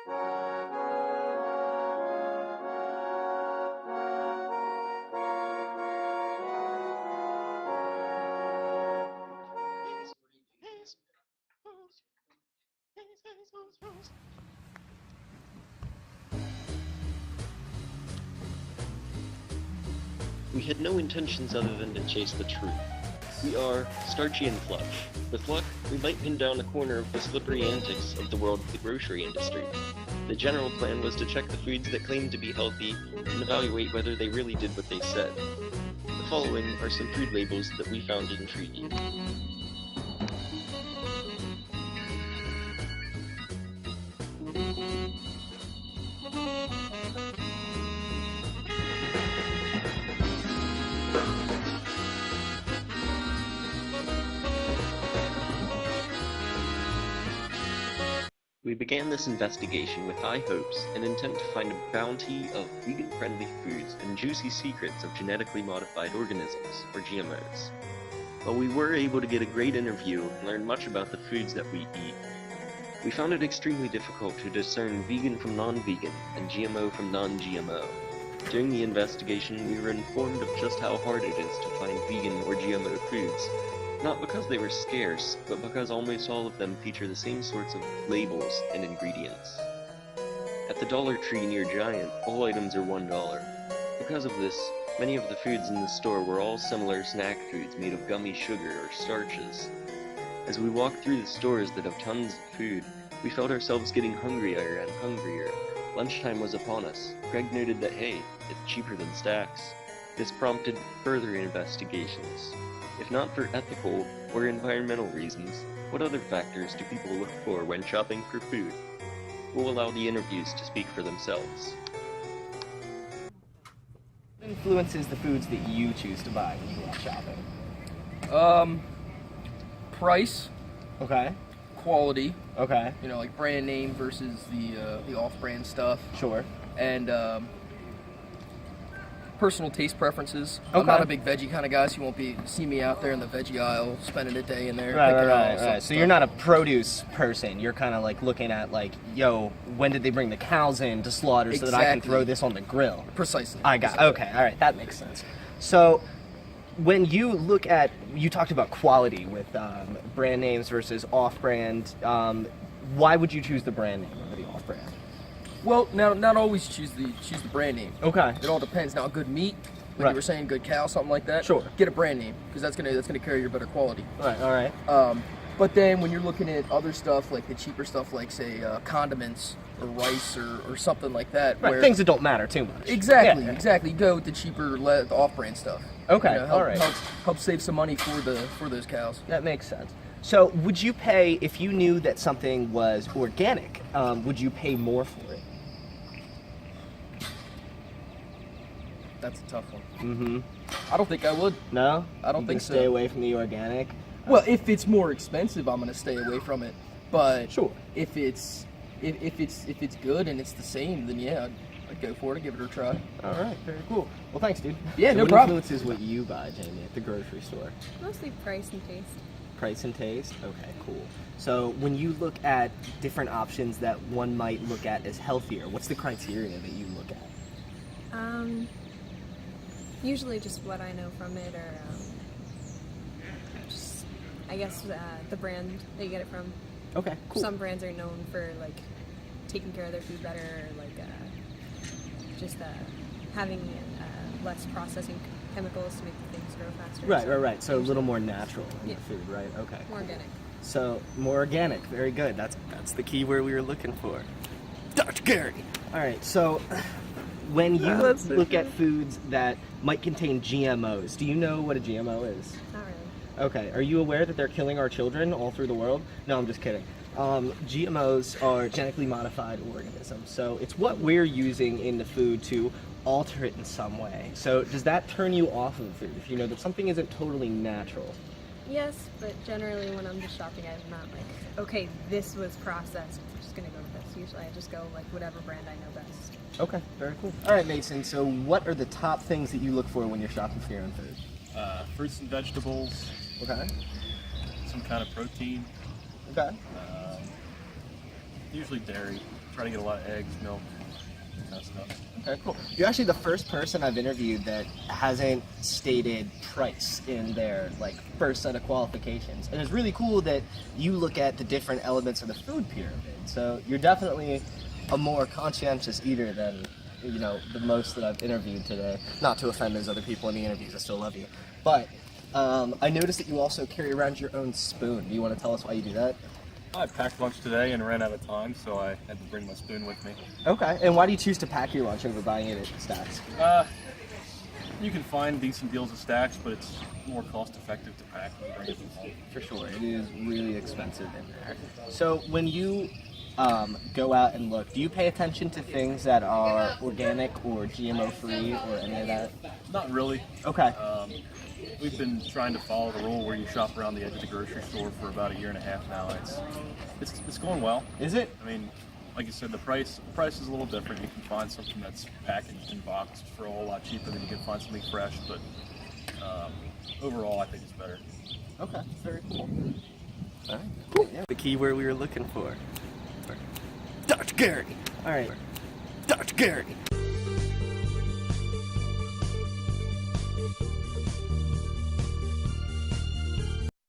We had no intentions other than to chase the truth. We are Starchy and Flush. With luck, we might pin down a corner of the slippery antics of the world of the grocery industry. The general plan was to check the foods that claimed to be healthy and evaluate whether they really did what they said. The following are some food labels that we found intriguing. We began this investigation with high hopes and intent to find a bounty of vegan-friendly foods and juicy secrets of genetically modified organisms, or GMOs. While we were able to get a great interview and learn much about the foods that we eat, we found it extremely difficult to discern vegan from non-vegan and GMO from non-GMO. During the investigation, we were informed of just how hard it is to find vegan or GMO foods. Not because they were scarce, but because almost all of them feature the same sorts of labels and ingredients. At the Dollar Tree near Giant, all items are $1. Because of this, many of the foods in the store were all similar snack foods made of gummy sugar or starches. As we walked through the stores that have tons of food, we felt ourselves getting hungrier and hungrier. Lunchtime was upon us. Greg noted that, hey, it's cheaper than Stacks. This prompted further investigations. If not for ethical or environmental reasons, what other factors do people look for when shopping for food? We'll allow the interviews to speak for themselves. What influences the foods that you choose to buy when you go out shopping? Price, Okay. quality, Okay. you know, like brand name versus the off-brand stuff, Sure. and personal taste preferences. Okay. I'm not a big veggie kind of guy, so you won't see me out there in the veggie aisle spending a day in there. Right. picking out all So stuff. you're not a produce person. You're kind of like looking at like, yo, when did they bring the cows in to slaughter so that I can Exactly. throw this on the grill? Precisely. I got. Okay. All right. That makes sense. So when you look at, you talked about quality with brand names versus off-brand. Why would you choose the brand name over the off-brand? Well, now not always choose the brand name. Okay. It all depends. Now, good meat, like Right. you were saying, good cow, something like that. Sure. Get a brand name because that's gonna carry your better quality. Right. All right. But then when you're looking at other stuff, like the cheaper stuff, like say condiments or rice or something like that, Right. where Things that don't matter too much. exactly, Yeah. exactly, you go with the cheaper, the off-brand stuff. Okay, You know, all right. help save some money for those cows. That makes sense. So, would you pay if you knew that something was organic? Would you pay more for it? That's a tough one. Mm-hmm. I don't think I would. No, I don't you think can so. Stay away from the organic. Well, if it's more expensive, I'm gonna stay away from it. But Sure. if it's good and it's the same, then yeah, I'd go for it. I'd give it a try. All right, very cool. Well, thanks, dude. Yeah, So no what problem. influences what you buy, Jamie, at the grocery store? Mostly price and taste. Price and taste. Okay, cool. So, when you look at different options that one might look at as healthier, what's the criteria that you look at? Usually just what I know from it, or just I guess the brand that you get it from. Okay, cool. Some brands are known for like taking care of their food better, or like just having less processing chemicals to make the things grow faster. Right. So a little more natural in Yeah. the food, right? Okay. More organic. So more organic, very good. That's the key word we were looking for. Dr. Gary. All right. So when you look at foods that might contain GMOs, do you know what a GMO is? Not really. Okay. Are you aware that they're killing our children all through the world? No, I'm just kidding. GMOs are genetically modified organisms. So it's what we're using in the food to alter it in some way. So does that turn you off of food if you know that something isn't totally natural? Yes, but generally when I'm just shopping, I'm not like, okay, this was processed, I'm just gonna go with this. Usually I just go like whatever brand I know best. Okay, very cool. All right, Mason, so what are the top things that you look for when you're shopping for your own food? Fruits and vegetables, Okay. some kind of protein, Okay. Usually dairy. Try to get a lot of eggs, milk, that kind of stuff. Okay, cool. You're actually the first person I've interviewed that hasn't stated price in their like first set of qualifications, and it's really cool that you look at the different elements of the food pyramid. So you're definitely a more conscientious eater than the most that I've interviewed today. Not to offend those other people in the interviews, I still love you. But I noticed that you also carry around your own spoon. Do you want to tell us why you do that? I packed lunch today and ran out of time, so I had to bring my spoon with me. Okay. And why do you choose to pack your lunch over buying it at Stacks? You can find decent deals at Stacks, but it's more cost effective to pack and bring it from home. For sure, it is really expensive in there. So when you go out and look, do you pay attention to things that are organic or GMO free or any of that? Not really. Okay. We've been trying to follow the rule where you shop around the edge of the grocery store for about a year and a half now. It's going well. Is it? I mean, like you said, the price is a little different. You can find something that's packaged and boxed for a whole lot cheaper than you can find something fresh, but overall I think it's better. Okay, very cool. All right, cool. Yeah. The keyword we were looking for. Dr. Gary. All right. Dr. Gary.